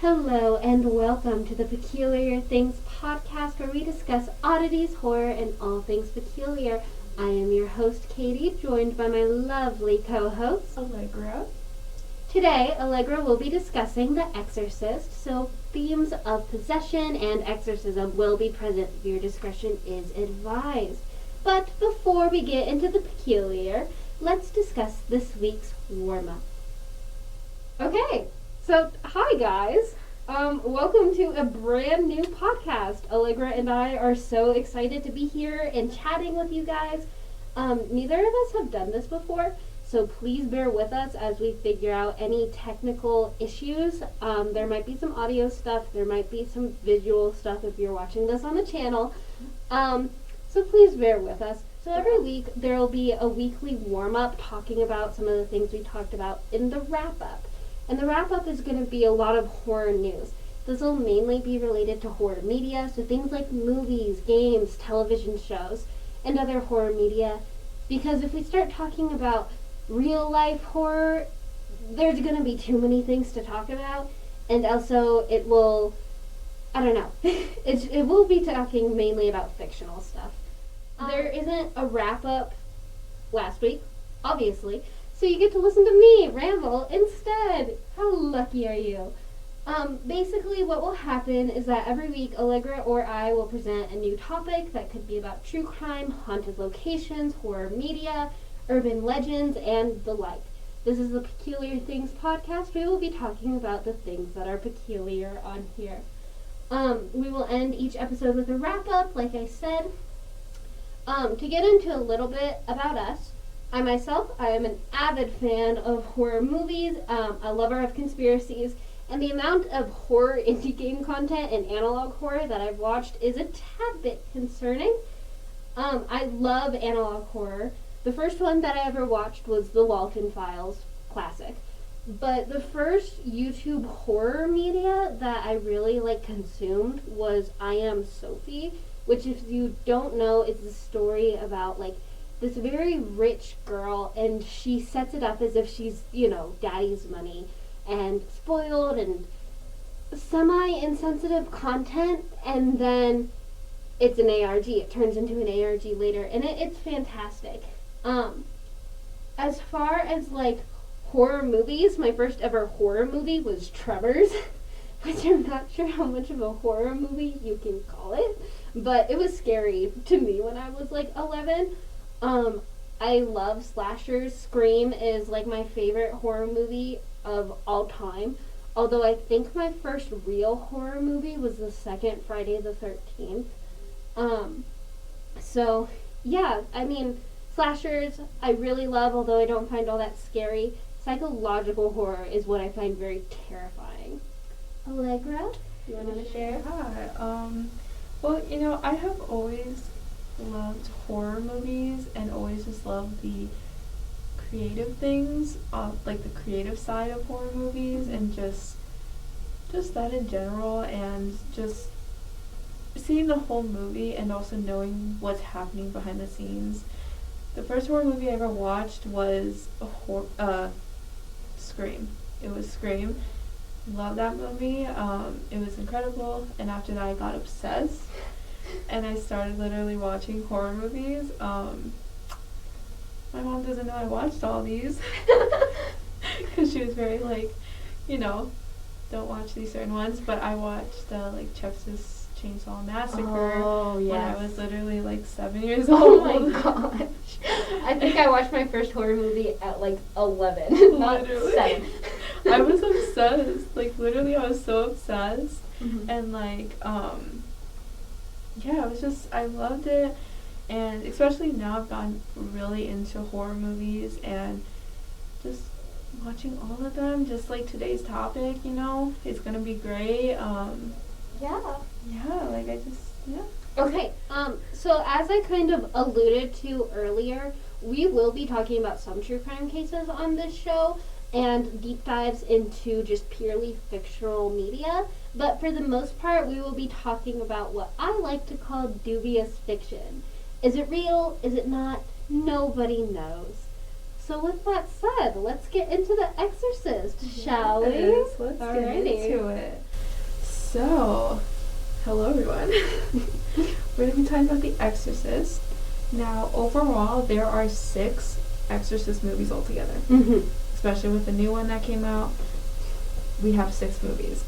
Hello and welcome to the Peculiar Things podcast where we discuss oddities, horror, and all things peculiar. I am your host, Katie, joined by my lovely co-host, Allegra. Today, Allegra will be discussing The Exorcist, so themes of possession and exorcism will be present. Viewer discretion is advised. But before we get into the peculiar, let's discuss this week's warm-up. Okay, so hi guys. Welcome to a brand new podcast. Allegra and I are so excited to be here and chatting with you guys. Neither of us have done this before, so please bear with us as we figure out any technical issues. There might be some audio stuff, there might be some visual stuff if you're watching this on the channel. So please bear with us. So every week there will be a weekly warm-up talking about some of the things we talked about in the wrap-up. And the wrap-up is going to be a lot of horror news. This will mainly be related to horror media, so things like movies, games, television shows, and other horror media. Because if we start talking about real-life horror, there's going to be too many things to talk about. And also, it will, I don't know, it will be talking mainly about fictional stuff. There isn't a wrap-up last week, obviously. So you get to listen to me ramble instead. How lucky are you? Basically what will happen is that every week Allegra or I will present a new topic that could be about true crime, haunted locations, horror media, urban legends, and the like. This is the Peculiar Things podcast. We will be talking about the things that are peculiar on here. We will end each episode with a wrap-up, like I said. To get into a little bit about us, I am an avid fan of horror movies, a lover of conspiracies, and the amount of horror indie game content and analog horror that I've watched is a tad bit concerning. I love analog horror. The first one that I ever watched was The Walton Files, classic. But the first YouTube horror media that I really consumed was I Am Sophie, which if you don't know is a story about this very rich girl, and she sets it up as if she's, daddy's money, and spoiled and semi-insensitive content, and then it's an ARG. It turns into an ARG later, and it's fantastic. As far as, horror movies, my first ever horror movie was Tremors, which I'm not sure how much of a horror movie you can call it, but it was scary to me when I was, 11. I love slashers. Scream is my favorite horror movie of all time. Although I think my first real horror movie was the second Friday the 13th. So yeah, slashers I really love, although I don't find all that scary. Psychological horror is what I find very terrifying. Allegra, you want to share? Yeah. Well, I have always loved horror movies and always just loved the creative things, the creative side of horror movies, and just that in general, and just seeing the whole movie and also knowing what's happening behind the scenes. The first horror movie I ever watched was Scream. It was Scream. Love that movie. It was incredible, and after that I got obsessed. And I started literally watching horror movies. My mom doesn't know I watched all these. Because she was very don't watch these certain ones. But I watched Texas Chainsaw Massacre when I was literally 7 years old. Oh my gosh. I think I watched my first horror movie at 11, not 7. I was obsessed. Literally I was so obsessed. Mm-hmm. And I loved it, and especially now I've gotten really into horror movies and just watching all of them, just today's topic, it's gonna be great. Okay, so as I kind of alluded to earlier, we will be talking about some true crime cases on this show, and deep dives into just purely fictional media. But for the most part, we will be talking about what I like to call dubious fiction. Is it real? Is it not? Nobody knows. So with that said, let's get into The Exorcist, shall we? Let's get into it. So, hello everyone. We're going to be talking about The Exorcist. Now, overall, there are 6 Exorcist movies altogether. Mm-hmm. Especially with the new one that came out, we have 6 movies.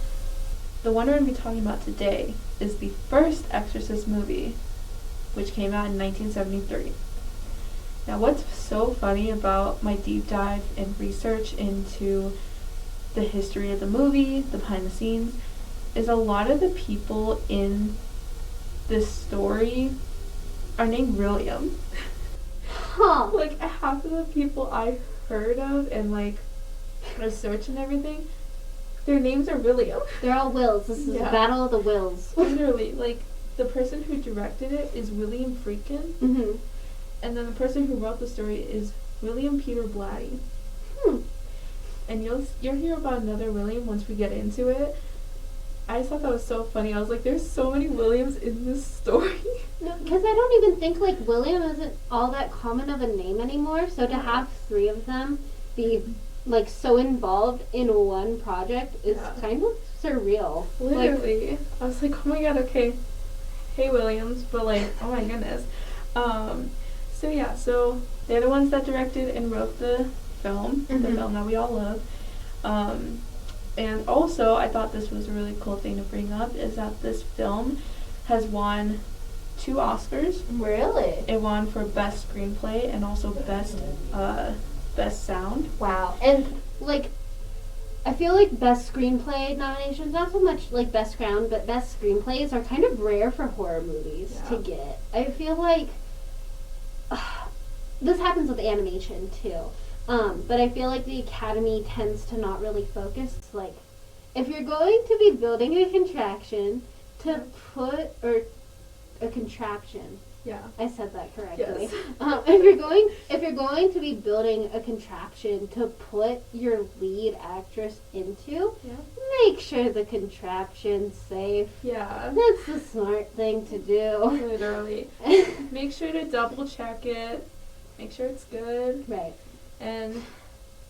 The one we're going to be talking about today is the first Exorcist movie, which came out in 1973. Now, what's so funny about my deep dive and research into the history of the movie, the behind the scenes, is a lot of the people in this story are named William. Huh. Like, half of the people I heard of and, like, research and everything, their names are William. They're all Wills. This is a battle of the Wills. Literally, like, the person who directed it is William Friedkin. Mm-hmm. And then the person who wrote the story is William Peter Blatty. And you'll hear about another William once we get into it. I just thought that was so funny. I was like, there's so many Williams in this story. No, because I don't even think, like, William isn't all that common of a name anymore. So to have 3 of them be, like, so involved in one project is kind of surreal. Literally. Like, I was like, oh my god, okay. Hey, Williams. But, like, oh my goodness. So they're the ones that directed and wrote the film, the film that we all love. And also, I thought this was a really cool thing to bring up, is that this film has won 2 Oscars. Really? It won for Best Screenplay and also Best Sound. Wow. And, like, I feel like Best Screenplay nominations, not so much, like, Best Sound, but Best Screenplays are kind of rare for horror movies to get. I feel like this happens with animation, too. But I feel like the Academy tends to not really focus. Like, if you're going to be building a contraption to put, or a contraption. Yeah. I said that correctly. Yes. If you're going to be building a contraption to put your lead actress into, make sure the contraption's safe. Yeah. That's the smart thing to do. Literally. Make sure to double check it. Make sure it's good. Right. And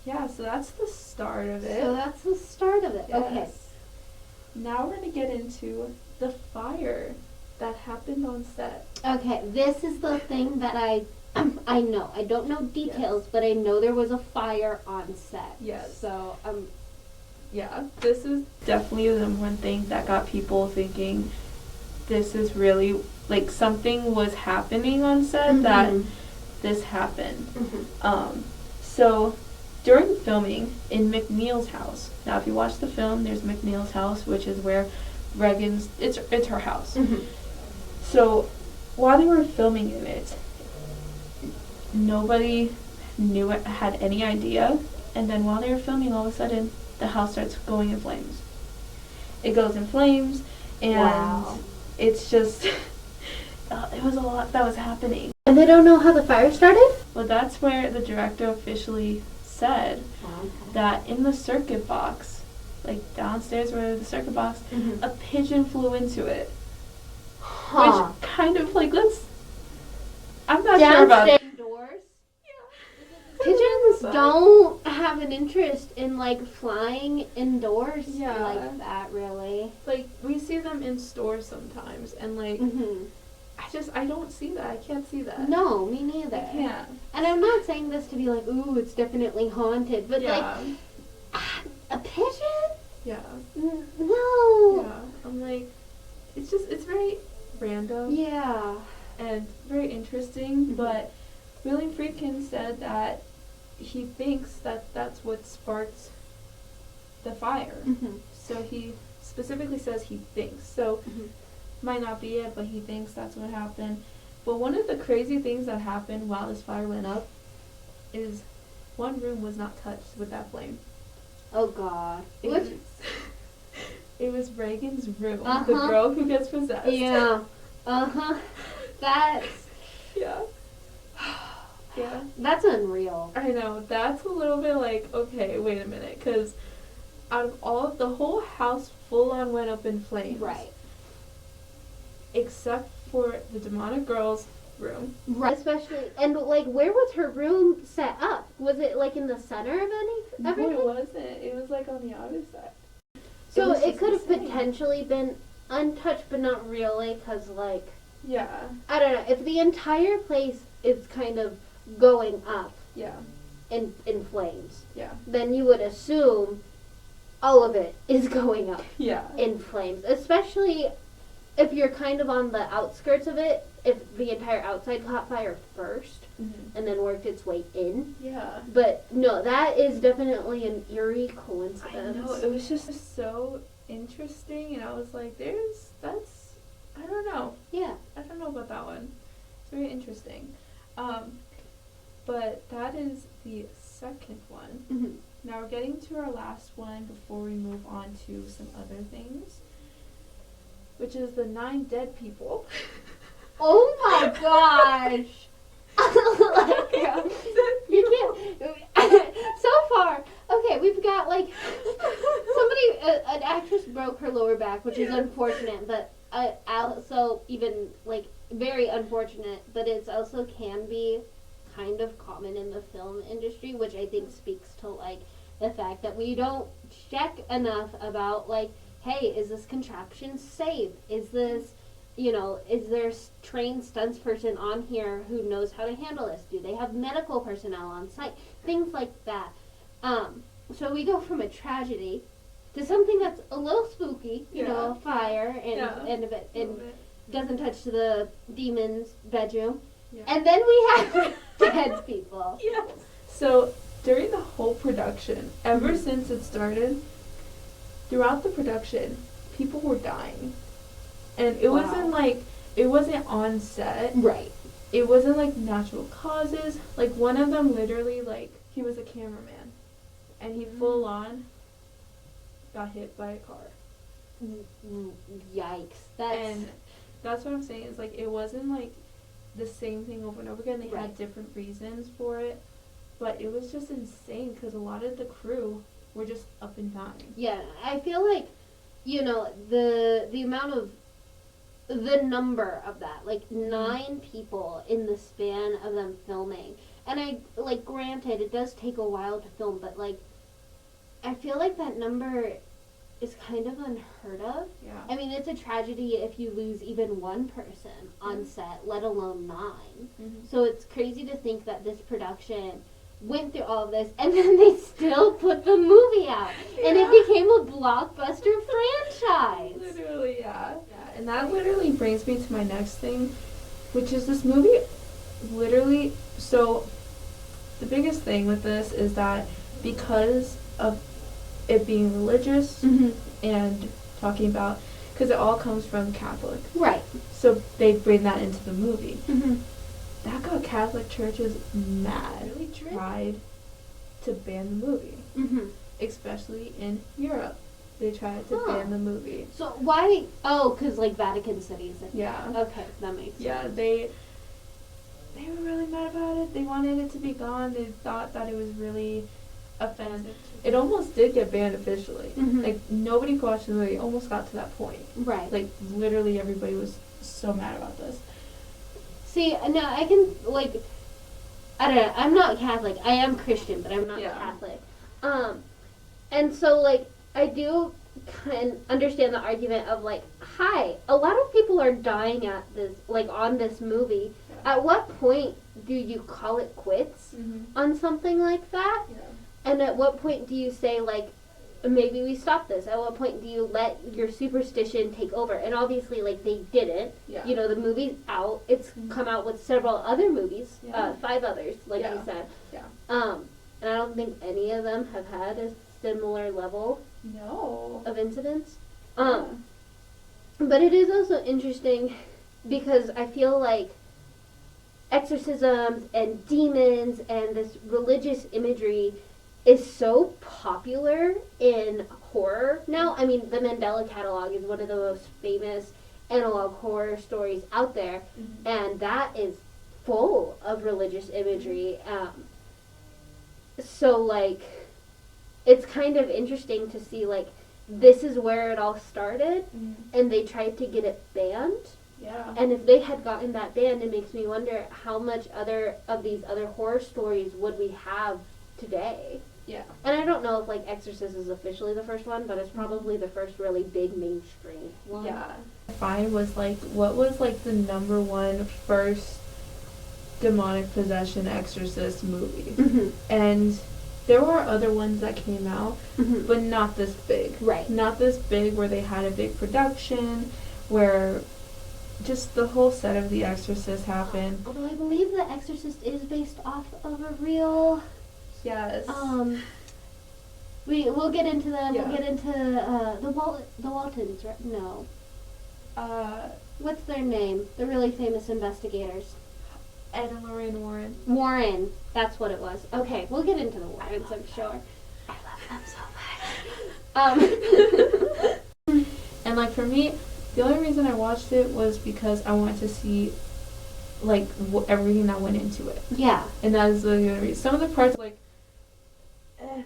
so that's the start of it. Yes. Okay. Now we're going to get into the fire that happened on set. Okay, this is the thing that I know. I don't know details, but I know there was a fire on set. Yes. So, this is definitely the one thing that got people thinking this is really, like, something was happening on set that this happened. So, during filming in McNeil's house, now if you watch the film, there's McNeil's house, which is where Regan's, it's her house. So, while they were filming in it, nobody had any idea, and then while they were filming, all of a sudden, the house starts going in flames. It goes in flames, and it's just, it was a lot that was happening. And they don't know how the fire started? Well, that's where the director officially said that in the circuit box, like downstairs where the circuit box, a pigeon flew into it. Which kind of, like, I'm not sure about it. Doors? Pigeons don't have an interest in, like, flying indoors like that, really. Like, we see them in stores sometimes, and, like, I don't see that. I can't see that. No, me neither. I can't. And I'm not saying this to be like, ooh, it's definitely haunted, but like, a pigeon? Yeah. No. Yeah. I'm like, it's very random. Yeah. And very interesting, but William Friedkin said that he thinks that that's what sparked the fire. So he specifically says he thinks. So might not be it, but he thinks that's what happened. But one of the crazy things that happened while this fire went up is one room was not touched with that flame. Oh God. It was Regan's room. The girl who gets possessed. Yeah. That's... Yeah. Yeah. That's unreal. I know. That's a little bit like, okay, wait a minute. Because out of all of the whole house full on went up in flames. Right. Except for the demonic girl's room. Right. Especially, and like, where was her room set up? Was it like in the center of everything? No, it wasn't. It was like on the outer side. So was it just could have insane. potentially been untouched, but not really, because, like, Yeah. I don't know, if the entire place is kind of going up Yeah. in flames, Yeah. then you would assume all of it is going up Yeah. in flames, especially if you're kind of on the outskirts of it, if the entire outside caught fire first Mhm. and then worked its way in. Yeah. But no, that is definitely an eerie I coincidence. know, it was just so interesting, and I was like, I don't know. Yeah. I don't know about that one. It's very interesting. But that is the second one. Mhm. Now we're getting to our last one before we move on to some other things, which is the 9 dead people. Oh my gosh! Like, you can't. So far, okay, we've got like an actress broke her lower back, which is unfortunate, but also even like very unfortunate. But it's also can be kind of common in the film industry, which I think speaks to like the fact that we don't check enough about like, hey, is this contraption safe? Is this is there a trained stunts person on here who knows how to handle this? Do they have medical personnel on site? Things like that. So we go from a tragedy to something that's a little spooky, a fire and doesn't touch the demon's bedroom. Yeah. And then we have dead people. Yes. So during the whole production, ever since it started, throughout the production, people were dying. And it wasn't on set. Right. It wasn't like natural causes. Like one of them literally he was a cameraman and he full on got hit by a car. Yikes. And that's what I'm saying is like it wasn't like the same thing over and over again. They had different reasons for it, but it was just insane because a lot of the crew were just up and dying. Yeah, I feel like the amount of the number of that, like 9 people in the span of them filming. And I, like, granted, it does take a while to film, but, like, I feel like that number is kind of unheard of. Yeah. I mean, it's a tragedy if you lose even one person on set, let alone 9. Mm-hmm. So it's crazy to think that this production went through all of this, and then they still put the movie out. And it became a blockbuster franchise. Literally, yeah. And that literally brings me to my next thing, which is this movie literally, so the biggest thing with this is that because of it being religious and talking about, because it all comes from Catholic. Right. So they bring that into the movie. Mm-hmm. That got Catholic churches mad. Really tried to ban the movie. Mm-hmm. Especially in Europe. They tried to ban the movie. So why? Oh, because like Vatican City is in. Yeah. Okay, that makes sense. Yeah, they were really mad about it. They wanted it to be gone. They thought that it was really offensive. It almost did get banned officially. Mm-hmm. Like nobody who watched the movie almost got to that point. Right. Like literally everybody was so mad about this. See, no, I can like. I don't know. I'm not Catholic. I am Christian, but I'm not Catholic. And so like I do kind of understand the argument of like, hi, a lot of people are dying at this, like on this movie. Yeah. At what point do you call it quits on something like that? Yeah. And at what point do you say like, maybe we stop this? At what point do you let your superstition take over? And obviously, like, they didn't. Yeah. You know, the movie's out. It's come out with several other movies, 5 others, like you said. Yeah. And I don't think any of them have had a similar level of incidents. But it is also interesting because I feel like exorcisms and demons and this religious imagery is so popular in horror now. I mean, the Mandela Catalog is one of the most famous analog horror stories out there, and that is full of religious imagery. So, like, it's kind of interesting to see, like, this is where it all started, and they tried to get it banned. Yeah. And if they had gotten that banned, it makes me wonder how much other of these other horror stories would we have today. Yeah. And I don't know if like Exorcist is officially the first one, but it's probably the first really big mainstream one. Yeah. Mine was like, what was like the number one first demonic possession exorcist movie? Mm-hmm. And there were other ones that came out, Mm-hmm. but not this big. Right. Not this big where they had a big production, where just the whole set of The Exorcist happened. Although I believe The Exorcist is based off of a real. Yes. We'll get into them. Yeah. We'll get into the Waltons, right? No. What's their name? The really famous investigators. Ed and Lorraine Warren. Warren. That's what it was. Okay, we'll get into the Warrens, I'm sure. I love them so much. And like for me, the only reason I watched it was because I wanted to see like everything that went into it. Yeah. And that is the only reason. Some of the parts like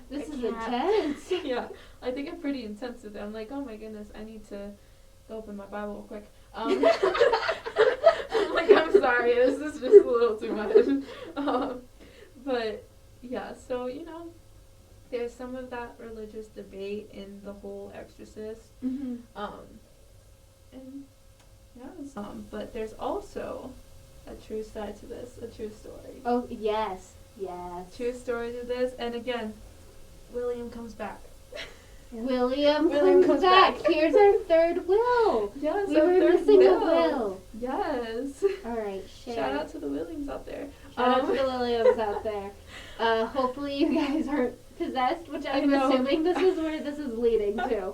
this I is can't. intense. Yeah, I think I'm pretty intense with it. I'm like, oh my goodness, I need to go open my Bible real quick. I'm like, I'm sorry, this is just a little too much. But yeah, so you know, there's some of that religious debate in the whole Exorcist. Mm-hmm. And yes, but there's also a true side to this, a true story. Oh yes, yes. True story to this, and again, William comes back. William comes back. Here's our third will. Yes, We our were third missing a will. will. Yes. All right, share. Shout out to the Williams out there. Shout out to the Williams out there. Hopefully you guys aren't possessed, which I'm I know. assuming this is where this is leading to.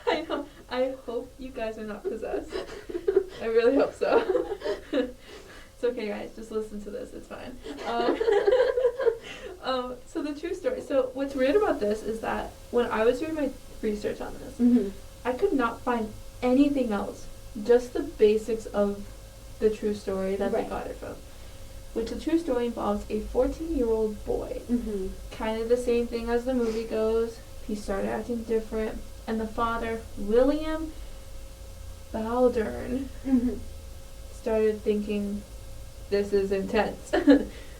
I know. I hope you guys are not possessed. I really hope so. It's okay, guys. Just listen to this. It's fine. So the true story. So what's weird about this is that when I was doing my research on this, Mm-hmm. I could not find anything else. Just the basics of the true story that Right. they got it from. Which the true story involves a 14-year-old boy. Mm-hmm. Kind of the same thing as the movie goes. He started acting different. And the father, William Baldern, Mm-hmm. started thinking, this is intense.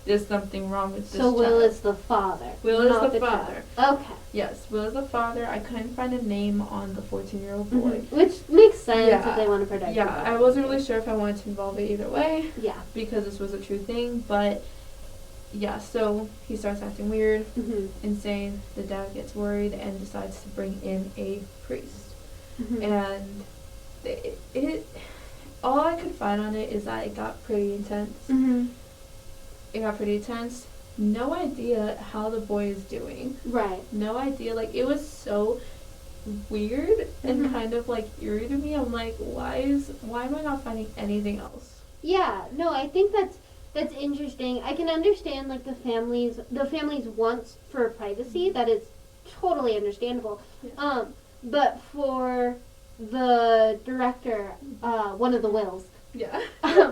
There's something wrong with this So Will child. is the father. Will not is the child. father. Okay. Yes, Will is the father. I couldn't find a name on the 14-year-old boy. Mm-hmm. Which makes sense Yeah. if they want to protect Yeah, the I wasn't really sure if I wanted to involve it either way. Yeah. Because this was a true thing, but yeah, so he starts acting weird, Mm-hmm. insane. The dad gets worried and decides to bring in a priest. Mm-hmm. And it all I could find on it is that it got pretty intense. Mm-hmm. It got pretty intense. No idea how the boy is doing. Right. No idea. Like, it was so weird and Mhm. kind of like eerie to me. I'm like, why am I not finding anything else? Yeah. No, I think that's interesting. I can understand like the families wants for privacy. That is totally understandable. Yeah. But for the director, one of the Wills, Yeah.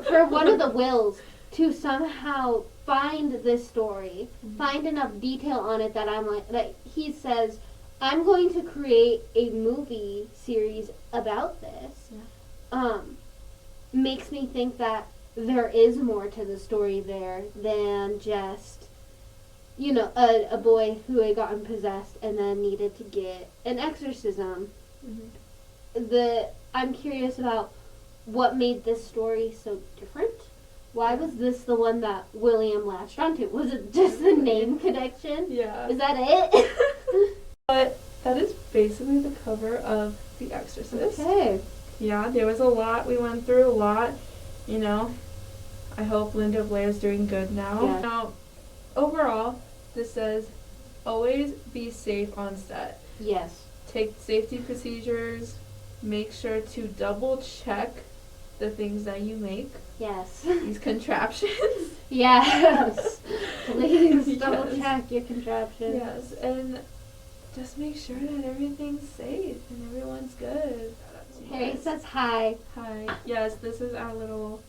for one of the Wills to somehow find this story, Mhm. find enough detail on it that I'm like, that he says, I'm going to create a movie series about this, makes me think that there is more to the story there than just, you know, a boy who had gotten possessed and then needed to get an exorcism. Mhm. I'm curious about what made this story so different. Why was this the one that William latched onto? Was it just the name connection? Yeah. Is that it? But that is basically the cover of The Exorcist. Okay. Yeah, there was a lot. We went through a lot. You know, I hope Linda Blair's doing good now. Yeah. Now, overall, this says, always be safe on set. Yes. Take safety procedures. Make sure to double check the things that you make. Yes. These contraptions. Yes. Please double Yes. check your contraption. Yes, and just make sure that everything's safe and everyone's good. Harry says hi. Hi. Yes, this is our little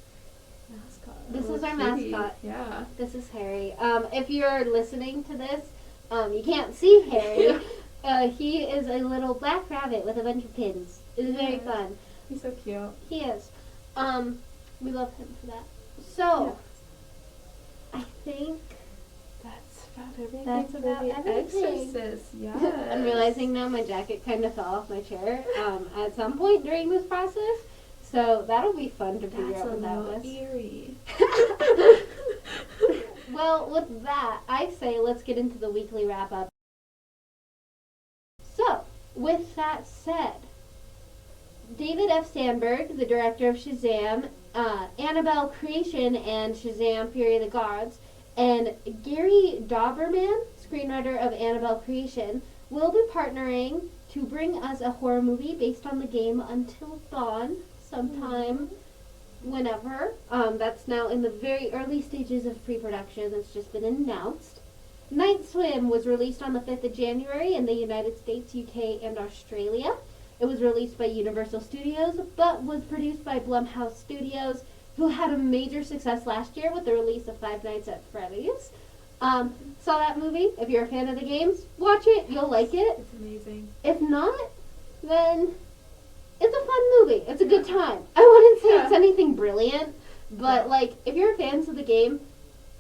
mascot. This little is our kitty. mascot. Yeah. This is Harry. If you're listening to this, you can't see Harry. He is a little black rabbit with a bunch of pins. It is very Yes. fun. He's so cute. He is. We love him for that. So, I think That's about everything. That's for about the everything. Exorcist. Yes. I'm realizing now my jacket kind of fell off my chair at some point during this process. So that'll be fun to figure That's out a what that little was. eerie. Well, with that, I say let's get into the weekly wrap up. So, with that said, David F. Sandberg, the director of Shazam, Annabelle Creation and Shazam Fury of the Gods, and Gary Dauberman, screenwriter of Annabelle Creation, will be partnering to bring us a horror movie based on the game Until Dawn sometime whenever. That's now in the very early stages of pre-production. It's just been announced. Night Swim was released on the 5th of January in the United States, UK, and Australia. It was released by Universal Studios, but was produced by Blumhouse Studios, who had a major success last year with the release of Five Nights at Freddy's. Saw that movie. If you're a fan of the games, watch it. You'll like it. It's amazing. If not, then it's a fun movie. It's a good time. I wouldn't say it's anything brilliant, but like if you're fans of the game,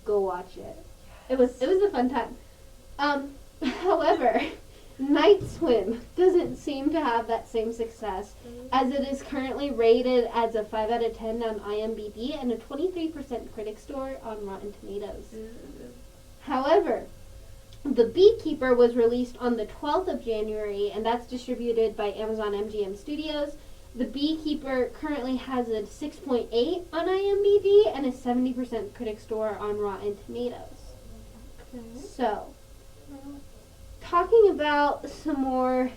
go watch it. It was a fun time. However, Night Swim doesn't seem to have that same success, as it is currently rated as a 5 out of 10 on IMDb and a 23% critic score on Rotten Tomatoes. However, The Beekeeper was released on the 12th of January, and that's distributed by Amazon MGM Studios. The Beekeeper currently has a 6.8 on IMDb and a 70% critic score on Rotten Tomatoes. So, talking about some more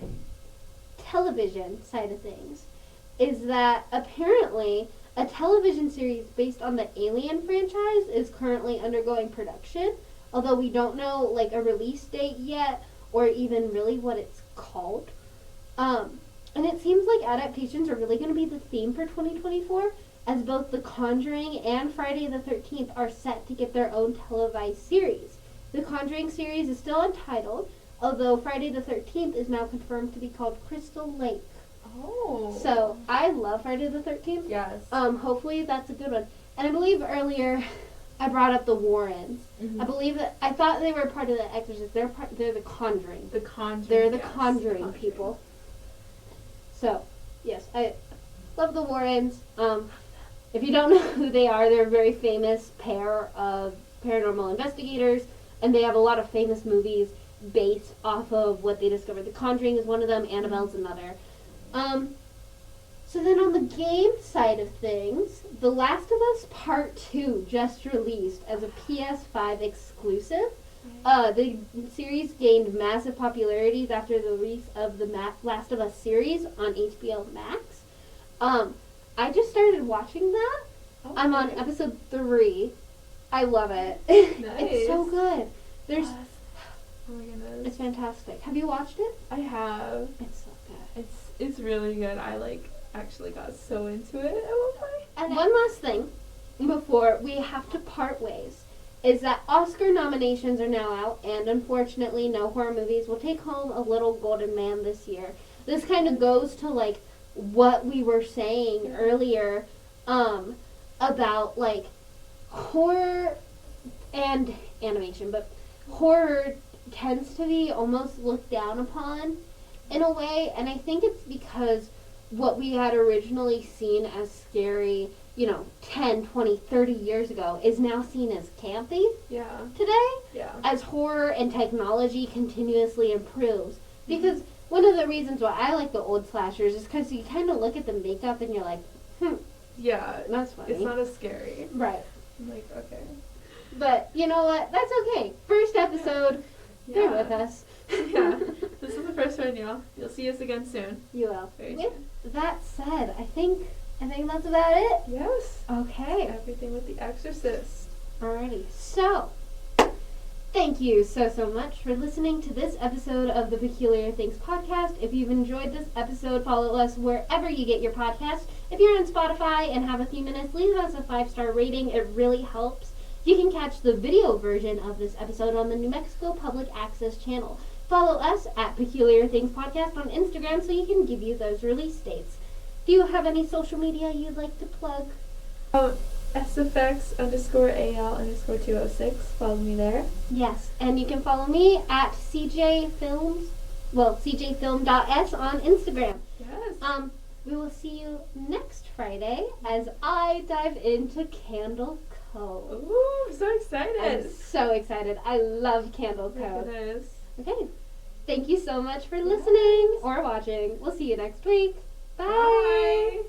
television side of things, is that apparently a television series based on the Alien franchise is currently undergoing production, although we don't know like a release date yet or even really what it's called. And it seems like adaptations are really going to be the theme for 2024, as both The Conjuring and Friday the 13th are set to get their own televised series. The Conjuring series is still untitled, although Friday the 13th is now confirmed to be called Crystal Lake. Oh. So, I love Friday the 13th. Yes. Hopefully that's a good one. And I believe earlier I brought up the Warrens. Mm-hmm. I believe that I thought they were part of the Exorcist. They're the Conjuring. The Conjuring. They're the yes, Conjuring people. So, yes, I love the Warrens. If you don't know who they are, they're a very famous pair of paranormal investigators, and they have a lot of famous movies based off of what they discovered. The Conjuring is one of them, Annabelle's another. So then on the game side of things, The Last of Us Part 2 just released as a PS5 exclusive. The series gained massive popularity after the release of the Last of Us series on HBO Max. I just started watching that. Okay. I'm on episode 3. I love it. Nice. It's so good. There's Oh my goodness. It's fantastic. Have you watched it? I have. It's so good. It's really good. I actually got so into it at one point. And one last thing before we have to part ways is that Oscar nominations are now out, and unfortunately no horror movies will take home a little golden man this year. This kind of goes to like what we were saying earlier about like horror and animation, but horror tends to be almost looked down upon in a way, and I think it's because what we had originally seen as scary, 10, 20, 30 years ago is now seen as campy today, as horror and technology continuously improves. Because one of the reasons why I like the old slashers is because you kind of look at the makeup and you're like, yeah, that's funny. It's not as scary. Right. I'm like, okay. But you know what? That's okay. First episode, bear with us. Yeah, this is the first one, y'all. You'll see us again soon. You will. Very With soon. that said, I think that's about it. Yes. Okay. Everything with The Exorcist. Alrighty. So, thank you so much for listening to this episode of the Peculiar Things podcast. If you've enjoyed this episode, follow us wherever you get your podcast. If you're on Spotify and have a few minutes, leave us a 5-star rating. It really helps. You can catch the video version of this episode on the New Mexico Public Access channel. Follow us at Peculiar Things Podcast on Instagram so you can give you those release dates. Do you have any social media you'd like to plug? SFX_AL_206. Follow me there. Yes, and you can follow me at CJ Films, well, cjfilm.s on Instagram. Yes. We will see you next Friday as I dive into Candle Code. Ooh, I'm so excited. I'm so excited. I love Candle Code. It is. Okay. Thank you so much for listening or watching. We'll see you next week. Bye. Bye.